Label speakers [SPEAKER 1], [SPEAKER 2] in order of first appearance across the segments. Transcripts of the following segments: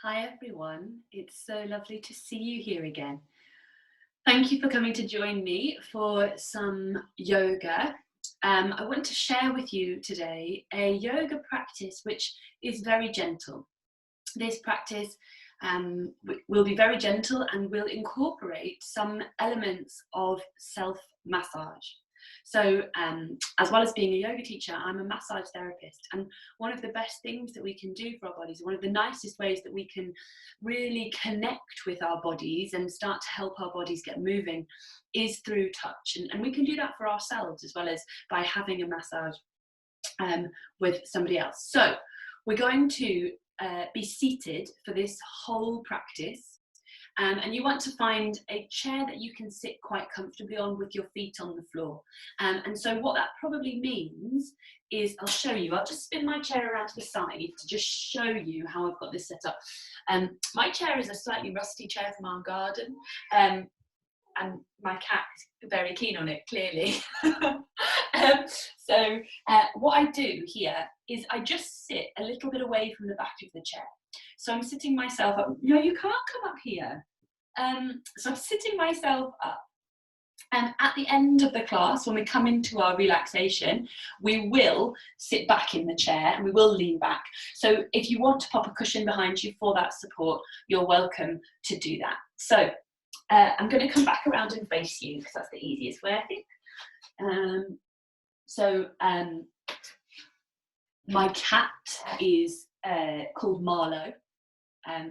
[SPEAKER 1] Hi everyone, it's so lovely to see you here again. Thank you for coming to join me for some yoga. I want to share with you today a yoga practice which is very gentle. This practice will be very gentle and will incorporate some elements of self-massage. So as well as being a yoga teacher, I'm a massage therapist, and one of the best things that we can do for our bodies, one of the nicest ways that we can really connect with our bodies and start to help our bodies get moving is through touch. And we can do that for ourselves as well as by having a massage with somebody else. So we're going to be seated for this whole practice. And you want to find a chair that you can sit quite comfortably on with your feet on the floor. And so what that probably means is, I'll show you, I'll just spin my chair around to the side to just show you how I've got this set up. My chair is a slightly rusty chair from our garden. And my cat is very keen on it, clearly. So what I do here is I just sit a little bit away from the back of the chair. So I'm sitting myself up. No, you can't come up here. So I'm sitting myself up. And at the end of the class, when we come into our relaxation, we will sit back in the chair and we will lean back. So if you want to pop a cushion behind you for that support, you're welcome to do that. So I'm going to come back around and face you because that's the easiest way, I think. My cat is called Marlowe.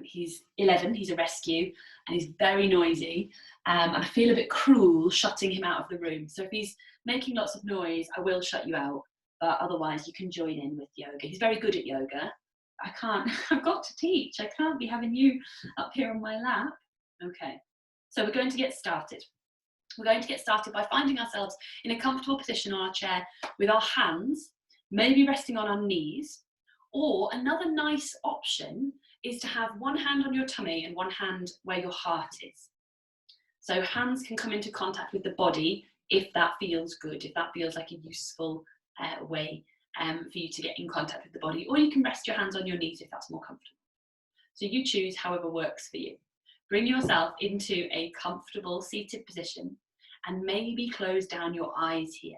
[SPEAKER 1] He's 11, he's a rescue, and he's very noisy. And I feel a bit cruel shutting him out of the room. So if he's making lots of noise, I will shut you out. But otherwise, you can join in with yoga. He's very good at yoga. I've got to teach. I can't be having you up here on my lap. Okay, so we're going to get started. We're going to get started by finding ourselves in a comfortable position on our chair with our hands, maybe resting on our knees, or another nice option is to have one hand on your tummy and one hand where your heart is. So hands can come into contact with the body if that feels good, if that feels like a useful way for you to get in contact with the body, or you can rest your hands on your knees if that's more comfortable. So you choose however works for you. Bring yourself into a comfortable seated position and maybe close down your eyes here.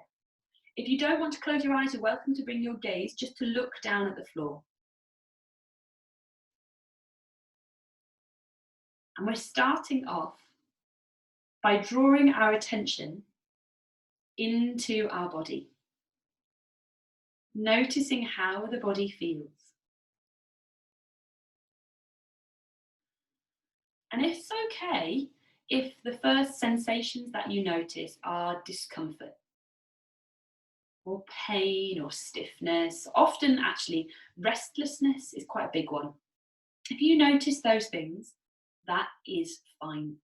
[SPEAKER 1] If you don't want to close your eyes, you're welcome to bring your gaze just to look down at the floor. And we're starting off by drawing our attention into our body, noticing how the body feels. And it's okay if the first sensations that you notice are discomfort, or pain, or stiffness. Often, actually, restlessness is quite a big one. If you notice those things, that is fine.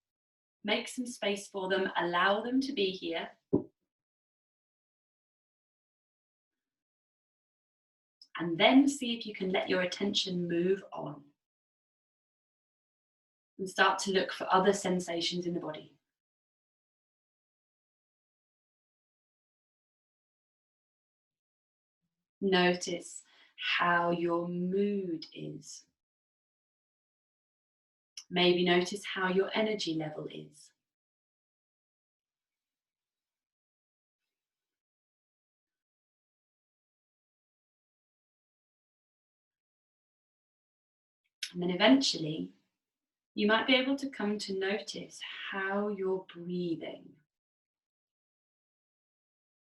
[SPEAKER 1] Make some space for them, allow them to be here. And then see if you can let your attention move on. And start to look for other sensations in the body. Notice how your mood is. Maybe notice how your energy level is. And then eventually, you might be able to come to notice how you're breathing.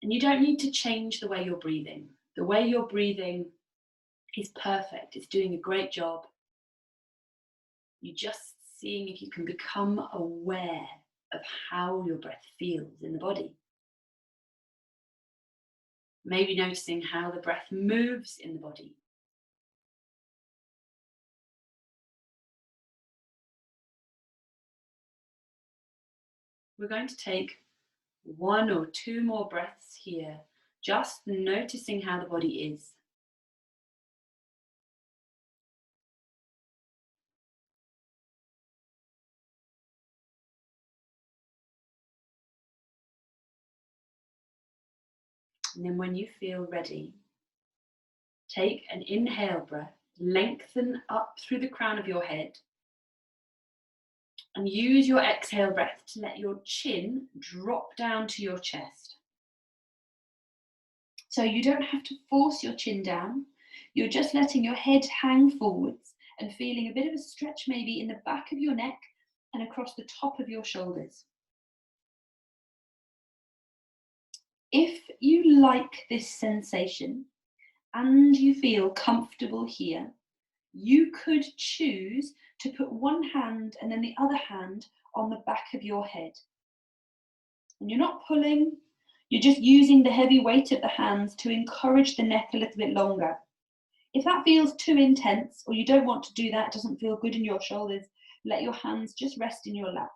[SPEAKER 1] And you don't need to change the way you're breathing. The way you're breathing is perfect. It's doing a great job. You're just seeing if you can become aware of how your breath feels in the body. Maybe noticing how the breath moves in the body. We're going to take 1 or 2 more breaths here, just noticing how the body is. And then when you feel ready, take an inhale breath Lengthen up through the crown of your head. And use your exhale breath to let your chin drop down to your chest. So you don't have to force your chin down. You're just letting your head hang forwards and feeling a bit of a stretch maybe in the back of your neck and across the top of your shoulders. If you like this sensation and you feel comfortable here, you could choose to put one hand and then the other hand on the back of your head. And you're not pulling, you're just using the heavy weight of the hands to encourage the neck a little bit longer. If that feels too intense or you don't want to do that, it doesn't feel good in your shoulders, let your hands just rest in your lap.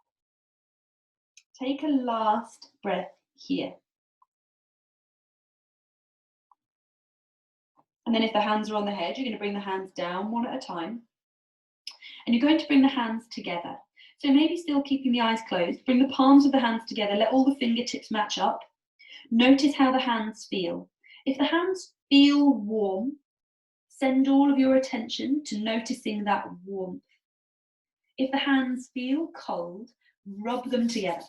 [SPEAKER 1] Take a last breath here. And then if the hands are on the head, you're going to bring the hands down one at a time. And you're going to bring the hands together. So maybe still keeping the eyes closed, bring the palms of the hands together, let all the fingertips match up. Notice how the hands feel. If the hands feel warm, send all of your attention to noticing that warmth. If the hands feel cold, rub them together.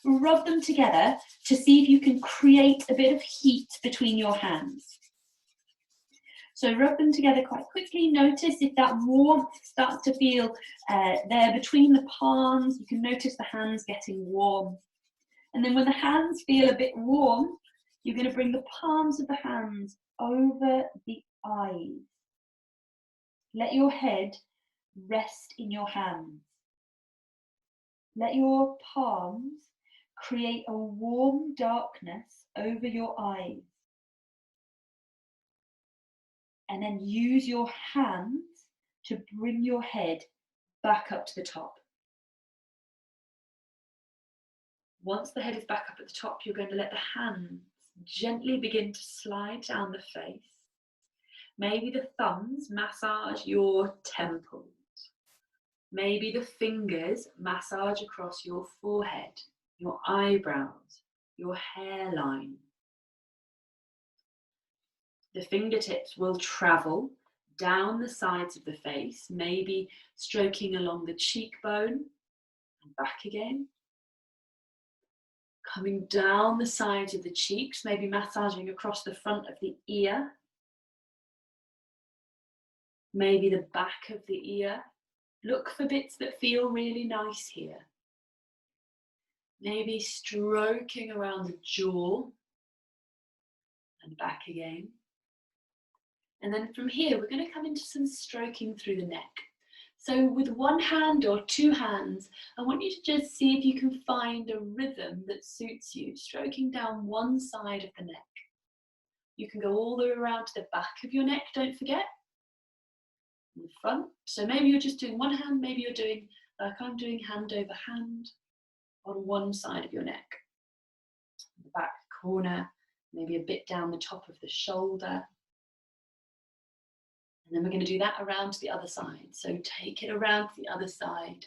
[SPEAKER 1] Rub them together to see if you can create a bit of heat between your hands. So rub them together quite quickly. Notice if that warmth starts to feel there between the palms. You can notice the hands getting warm. And then when the hands feel a bit warm, you're going to bring the palms of the hands over the eyes. Let your head rest in your hands. Let your palms create a warm darkness over your eyes. And then use your hands to bring your head back up to the top. Once the head is back up at the top, you're going to let the hands gently begin to slide down the face. Maybe the thumbs massage your temples. Maybe the fingers massage across your forehead, your eyebrows, your hairline. The fingertips will travel down the sides of the face, maybe stroking along the cheekbone and back again. Coming down the sides of the cheeks, maybe massaging across the front of the ear. Maybe the back of the ear. Look for bits that feel really nice here. Maybe stroking around the jaw and back again. And then from here, we're going to come into some stroking through the neck. So with one hand or two hands, I want you to just see if you can find a rhythm that suits you, stroking down one side of the neck. You can go all the way around to the back of your neck, don't forget. In the front. So maybe you're just doing one hand, maybe you're doing, like I'm doing, hand over hand on one side of your neck. The back corner, maybe a bit down the top of the shoulder. And then we're going to do that around to the other side. So take it around to the other side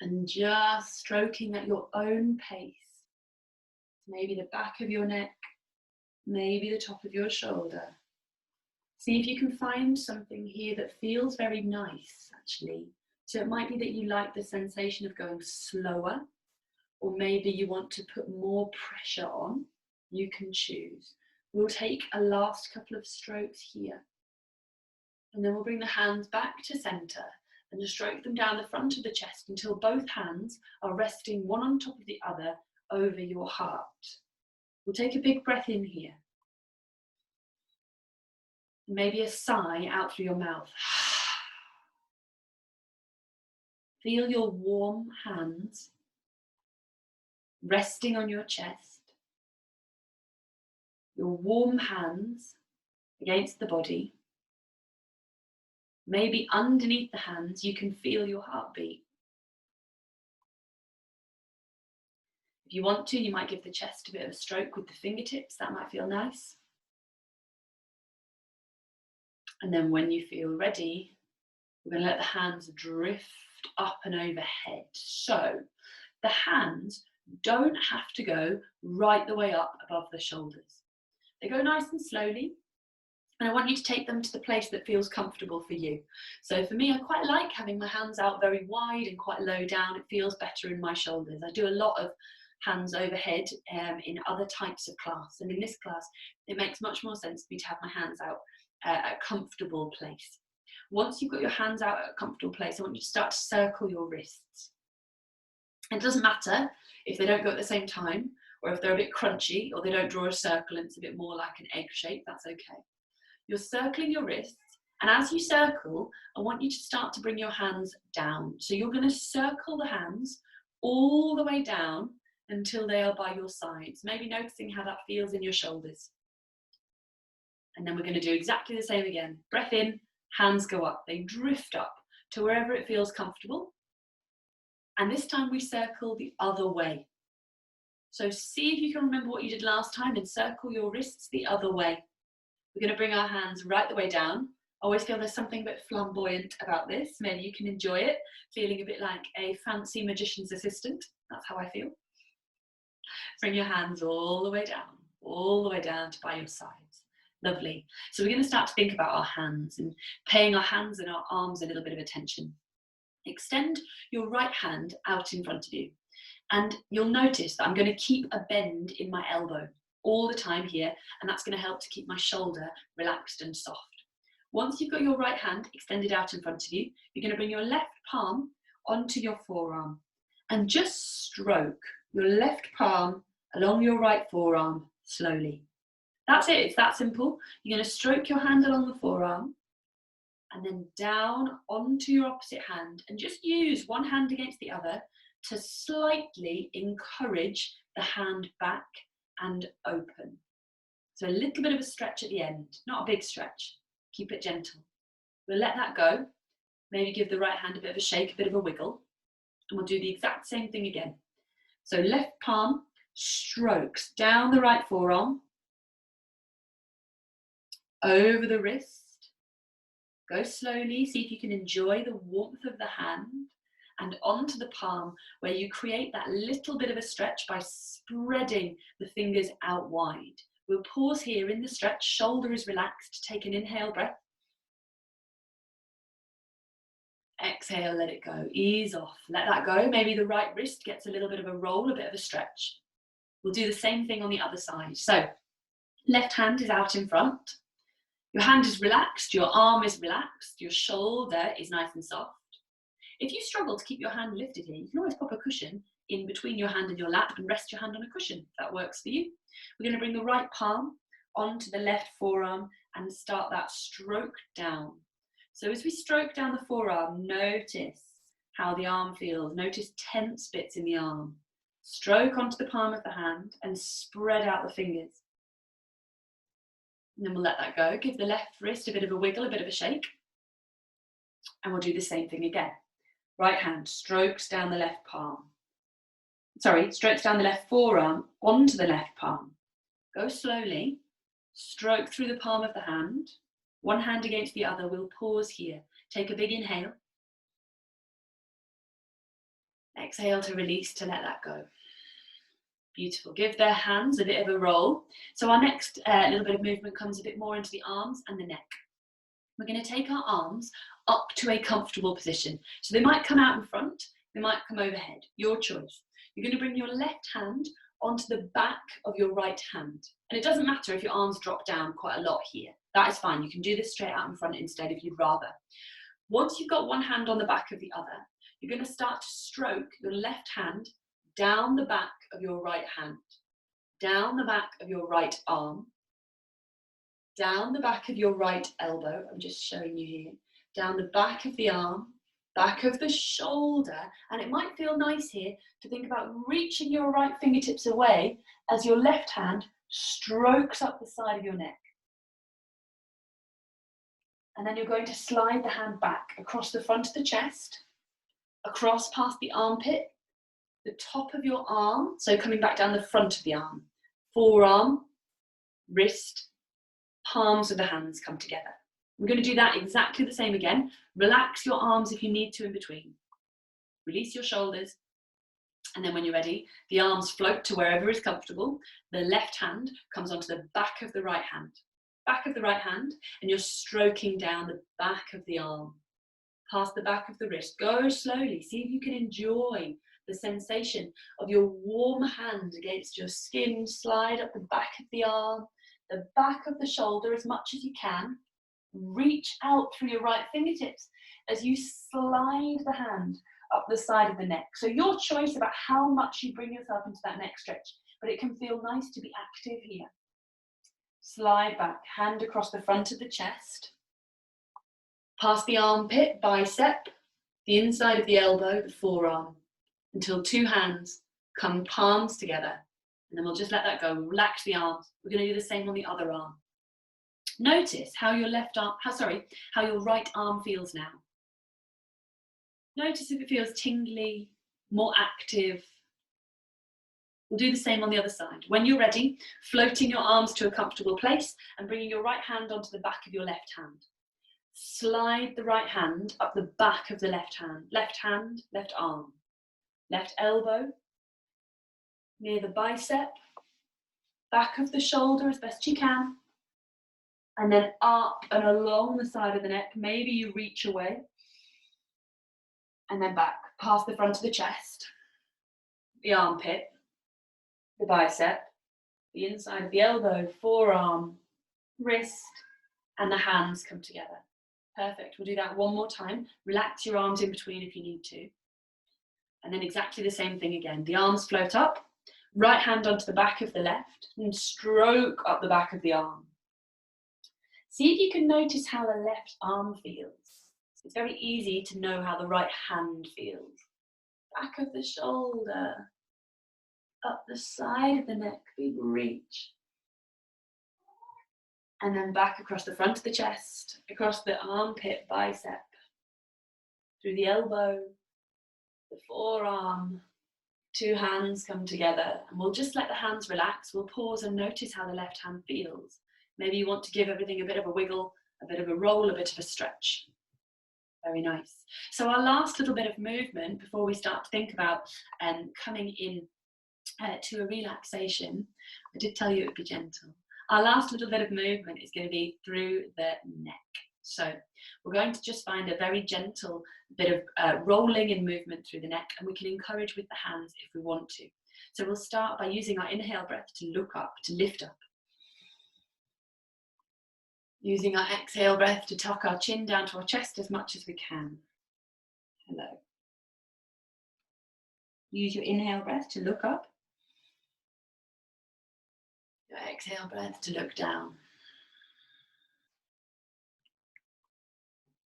[SPEAKER 1] and just stroking at your own pace. Maybe the back of your neck, maybe the top of your shoulder. See if you can find something here that feels very nice, actually. So it might be that you like the sensation of going slower, or maybe you want to put more pressure on. You can choose. We'll take a last couple of strokes here. And then we'll bring the hands back to center and just stroke them down the front of the chest until both hands are resting one on top of the other over your heart. We'll take a big breath in here. Maybe a sigh out through your mouth. Feel your warm hands resting on your chest. Your warm hands against the body. Maybe underneath the hands, you can feel your heartbeat. If you want to, you might give the chest a bit of a stroke with the fingertips. That might feel nice. And then when you feel ready, we're going to let the hands drift up and overhead. So the hands don't have to go right the way up above the shoulders. They go nice and slowly. And I want you to take them to the place that feels comfortable for you. So for me, I quite like having my hands out very wide and quite low down. It feels better in my shoulders. I do a lot of hands overhead in other types of class. And in this class, it makes much more sense for me to have my hands out at a comfortable place. Once you've got your hands out at a comfortable place, I want you to start to circle your wrists. It doesn't matter if they don't go at the same time, or if they're a bit crunchy, or they don't draw a circle and it's a bit more like an egg shape, that's okay. You're circling your wrists, and as you circle, I want you to start to bring your hands down. So you're going to circle the hands all the way down until they are by your sides, maybe noticing how that feels in your shoulders. And then we're going to do exactly the same again. Breath in, hands go up. They drift up to wherever it feels comfortable. And this time we circle the other way. So see if you can remember what you did last time and circle your wrists the other way. We're going to bring our hands right the way down. I always feel there's something a bit flamboyant about this. Maybe you can enjoy it, feeling a bit like a fancy magician's assistant. That's how I feel. Bring your hands all the way down to by your sides. Lovely. So we're going to start to think about our hands and paying our hands and our arms a little bit of attention. Extend your right hand out in front of you. And you'll notice that I'm going to keep a bend in my elbow all the time here, and that's going to help to keep my shoulder relaxed and soft. Once you've got your right hand extended out in front of you, you're going to bring your left palm onto your forearm and just stroke your left palm along your right forearm slowly. That's it, it's that simple. You're going to stroke your hand along the forearm and then down onto your opposite hand, and just use one hand against the other to slightly encourage the hand back and open. So a little bit of a stretch at the end, not a big stretch. Keep it gentle. We'll let that go. Maybe give the right hand a bit of a shake, a bit of a wiggle. And we'll do the exact same thing again. So left palm strokes down the right forearm, over the wrist. Go slowly, see if you can enjoy the warmth of the hand, and onto the palm, where you create that little bit of a stretch by spreading the fingers out wide. We'll pause here in the stretch, shoulder is relaxed, take an inhale breath. Exhale, let it go, ease off, let that go. Maybe the right wrist gets a little bit of a roll, a bit of a stretch. We'll do the same thing on the other side. So, left hand is out in front. Your hand is relaxed, your arm is relaxed, your shoulder is nice and soft. If you struggle to keep your hand lifted here, you can always pop a cushion in between your hand and your lap and rest your hand on a cushion, if that works for you. We're going to bring the right palm onto the left forearm and start that stroke down. So as we stroke down the forearm, notice how the arm feels. Notice tense bits in the arm. Stroke onto the palm of the hand and spread out the fingers. And then we'll let that go. Give the left wrist a bit of a wiggle, a bit of a shake. And we'll do the same thing again. Right hand strokes down the left palm. Strokes down the left forearm onto the left palm. Go slowly, stroke through the palm of the hand. One hand against the other, we'll pause here. Take a big inhale. Exhale to release, to let that go. Beautiful. Give their hands a bit of a roll. So our next little bit of movement comes a bit more into the arms and the neck. We're going to take our arms up to a comfortable position. So they might come out in front, they might come overhead, your choice. You're going to bring your left hand onto the back of your right hand. And it doesn't matter if your arms drop down quite a lot here. That is fine. You can do this straight out in front instead if you'd rather. Once you've got one hand on the back of the other, you're going to start to stroke your left hand down the back of your right hand, down the back of your right arm, down the back of your right elbow. I'm just showing you here. Down the back of the arm, back of the shoulder. And it might feel nice here to think about reaching your right fingertips away as your left hand strokes up the side of your neck. And then you're going to slide the hand back across the front of the chest, across past the armpit, the top of your arm, so coming back down the front of the arm, forearm, wrist, palms of the hands come together. We're going to do that exactly the same again. Relax your arms if you need to in between. Release your shoulders. And then when you're ready, the arms float to wherever is comfortable. The left hand comes onto the back of the right hand. back of the right hand, and you're stroking down the back of the arm, past the back of the wrist. Go slowly. See if you can enjoy the sensation of your warm hand against your skin. Slide up the back of the arm, the back of the shoulder as much as you can. Reach out through your right fingertips as you slide the hand up the side of the neck. So your choice about how much you bring yourself into that neck stretch, but it can feel nice to be active here. Slide back, hand across the front of the chest, past the armpit, bicep, the inside of the elbow, the forearm, until two hands come palms together. And then we'll just let that go. Relax the arms. We're going to do the same on the other arm. Notice how your how your right arm feels now. Notice if it feels tingly, more active. We'll do the same on the other side. When you're ready, floating your arms to a comfortable place and bringing your right hand onto the back of your left hand. Slide the right hand up the back of the left hand, left arm, left elbow, near the bicep, back of the shoulder as best you can, and then up and along the side of the neck. Maybe you reach away, and then back, past the front of the chest, the armpit, the bicep, the inside of the elbow, forearm, wrist, and the hands come together. Perfect. We'll do that one more time. Relax your arms in between if you need to. And then exactly the same thing again. The arms float up, right hand onto the back of the left, and stroke up the back of the arm. See if you can notice how the left arm feels. It's very easy to know how the right hand feels. Back of the shoulder, up the side of the neck, big reach. And then back across the front of the chest, across the armpit, bicep, through the elbow, the forearm. Two hands come together, and we'll just let the hands relax. We'll pause and notice how the left hand feels. Maybe you want to give everything a bit of a wiggle, a bit of a roll, a bit of a stretch. Very nice. So our last little bit of movement before we start to think about coming in to a relaxation. I did tell you it would be gentle. Our last little bit of movement is going to be through the neck. So we're going to just find a very gentle bit of rolling and movement through the neck, and we can encourage with the hands if we want to. So we'll start by using our inhale breath to look up, to lift up. Using our exhale breath to tuck our chin down to our chest as much as we can. Hello. Use your inhale breath to look up. Your exhale breath to look down.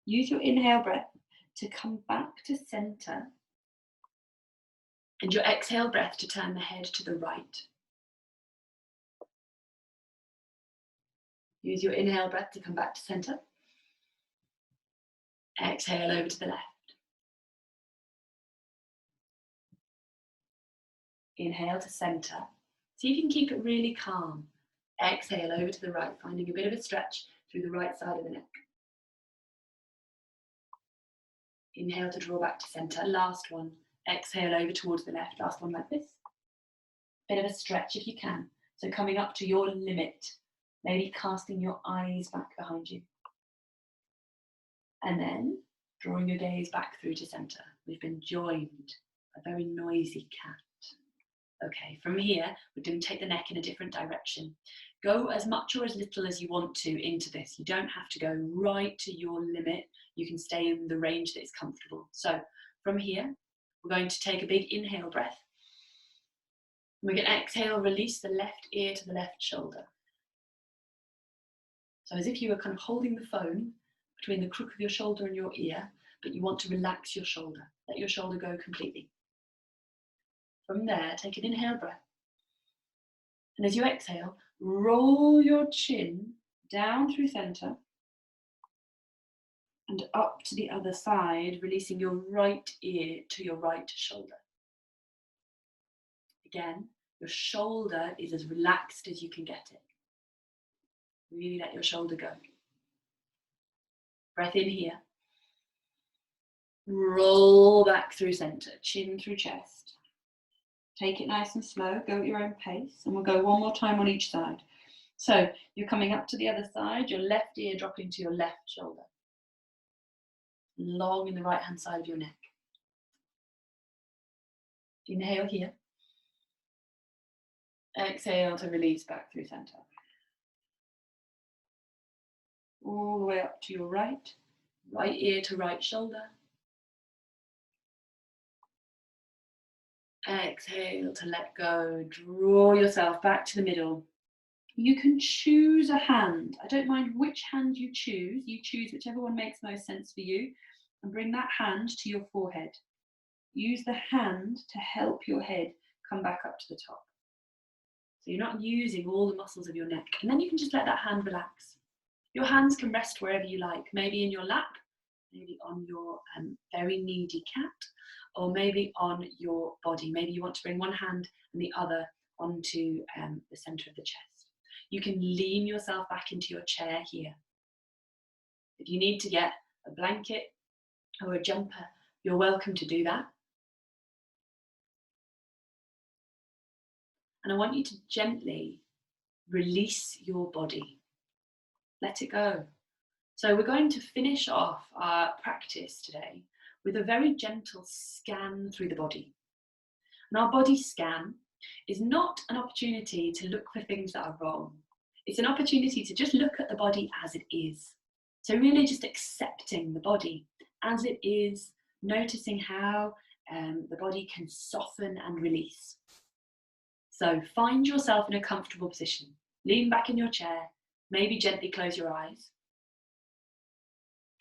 [SPEAKER 1] Use your inhale breath to come back to center. And your exhale breath to turn the head to the right. Use your inhale breath to come back to center. Exhale over to the left. Inhale to center. See if you can keep it really calm. Exhale over to the right, finding a bit of a stretch through the right side of the neck. Inhale to draw back to center. Last one. Exhale over towards the left. Last one like this. Bit of a stretch if you can. So coming up to your limit. Maybe casting your eyes back behind you. And then drawing your gaze back through to center. We've been joined. A very noisy cat. Okay, from here, we're going to take the neck in a different direction. Go as much or as little as you want to into this. You don't have to go right to your limit. You can stay in the range that is comfortable. So from here, we're going to take a big inhale breath. We're going to exhale, release the left ear to the left shoulder. So as if you were kind of holding the phone between the crook of your shoulder and your ear, but you want to relax your shoulder. Let your shoulder go completely. From there, take an inhale breath. And as you exhale, roll your chin down through center and up to the other side, releasing your right ear to your right shoulder. Again, your shoulder is as relaxed as you can get it. Really let your shoulder go. Breath in here. Roll back through center, chin through chest. Take it nice and slow, go at your own pace, and we'll go one more time on each side. So you're coming up to the other side, your left ear dropping to your left shoulder. Long in the right hand side of your neck. Inhale here. Exhale to release back through center. All the way up to your right. Right ear to right shoulder. Exhale to let go. Draw yourself back to the middle. You can choose a hand. I don't mind which hand you choose. You choose whichever one makes most sense for you. And bring that hand to your forehead. Use the hand to help your head come back up to the top. So you're not using all the muscles of your neck. And then you can just let that hand relax. Your hands can rest wherever you like. Maybe in your lap, maybe on your very needy cat, or maybe on your body. Maybe you want to bring one hand and the other onto the center of the chest. You can lean yourself back into your chair here. If you need to get a blanket or a jumper, you're welcome to do that. And I want you to gently release your body. Let it go. So we're going to finish off our practice today with a very gentle scan through the body. And our body scan is not an opportunity to look for things that are wrong. It's an opportunity to just look at the body as it is. So really just accepting the body as it is, noticing how the body can soften and release. So find yourself in a comfortable position. Lean back in your chair, maybe gently close your eyes.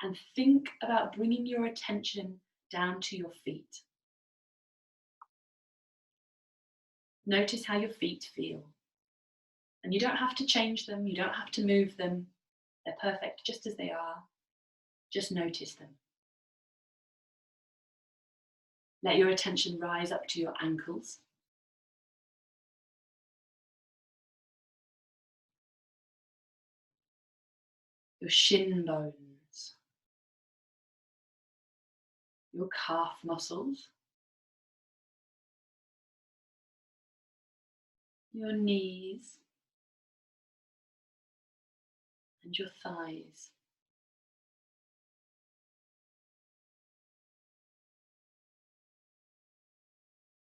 [SPEAKER 1] And think about bringing your attention down to your feet. Notice how your feet feel. And you don't have to change them, you don't have to move them. They're perfect just as they are. Just notice them. Let your attention rise up to your ankles. Your shin bones. Your calf muscles. Your knees. And your thighs.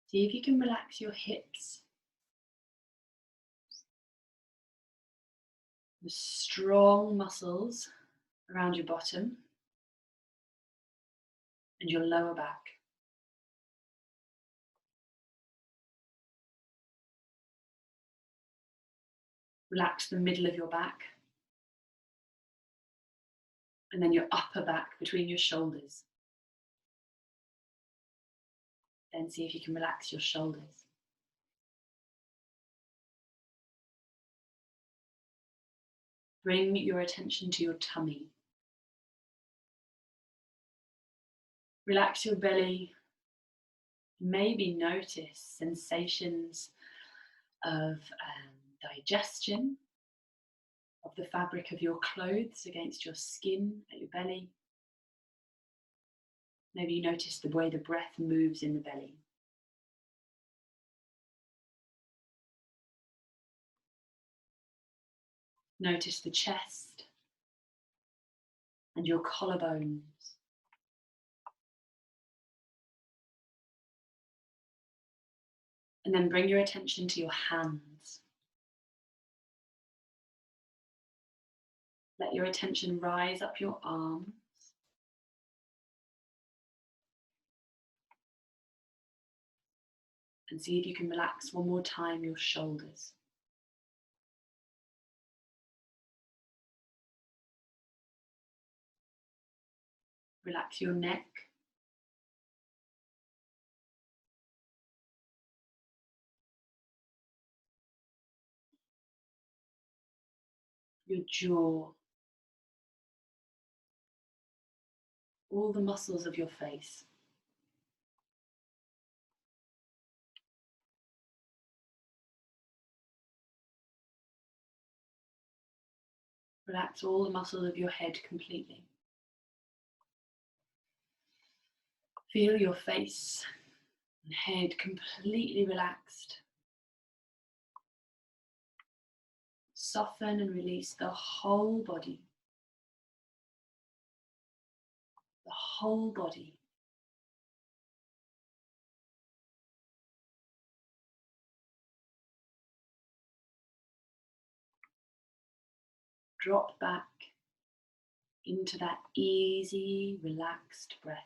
[SPEAKER 1] See if you can relax your hips. The strong muscles around your bottom and your lower back. Relax the middle of your back and then your upper back between your shoulders. Then see if you can relax your shoulders. Bring your attention to your tummy. Relax your belly. Maybe notice sensations of digestion, of the fabric of your clothes against your skin at your belly. Maybe you notice the way the breath moves in the belly. Notice the chest and your collarbones. And then bring your attention to your hands. Let your attention rise up your arms. And see if you can relax one more time your shoulders. Relax your neck. Your jaw. All the muscles of your face. Relax all the muscles of your head completely. Feel your face and head completely relaxed. soften and release the whole body. The whole body. Drop back into that easy, relaxed breath.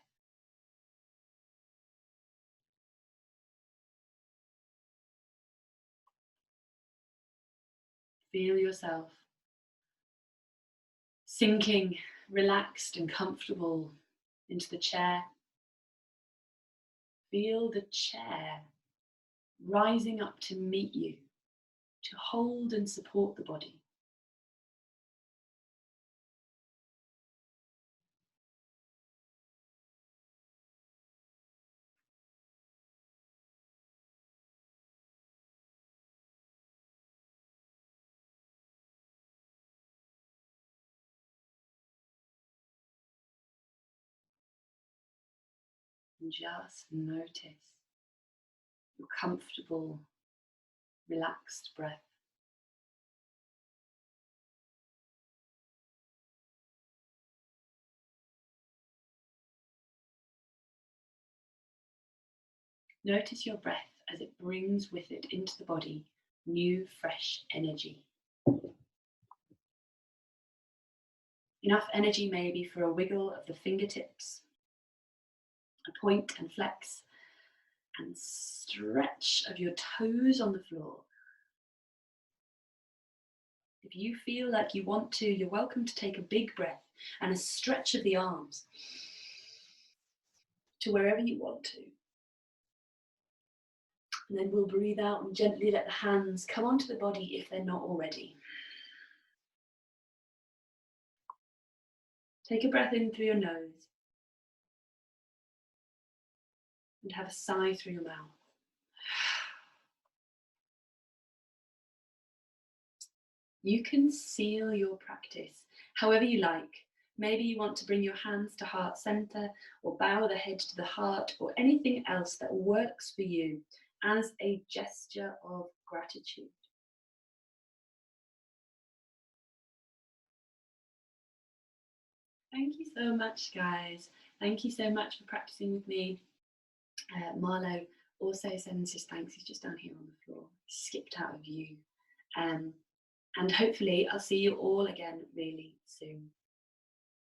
[SPEAKER 1] Feel yourself sinking, relaxed and comfortable into the chair. Feel the chair rising up to meet you, to hold and support the body. And just notice your comfortable, relaxed breath. Notice your breath as it brings with it into the body new, fresh energy. Enough energy maybe for a wiggle of the fingertips, a point and flex, and stretch of your toes on the floor. If you feel like you want to, you're welcome to take a big breath and a stretch of the arms to wherever you want to. And then we'll breathe out and gently let the hands come onto the body if they're not already. Take a breath in through your nose and have a sigh through your mouth. You can seal your practice however you like. Maybe you want to bring your hands to heart center or bow the head to the heart or anything else that works for you as a gesture of gratitude. Thank you so much, guys. Thank you so much for practicing with me. Marlo also sends his thanks. He's just down here on the floor. He skipped out of view. And hopefully I'll see you all again really soon.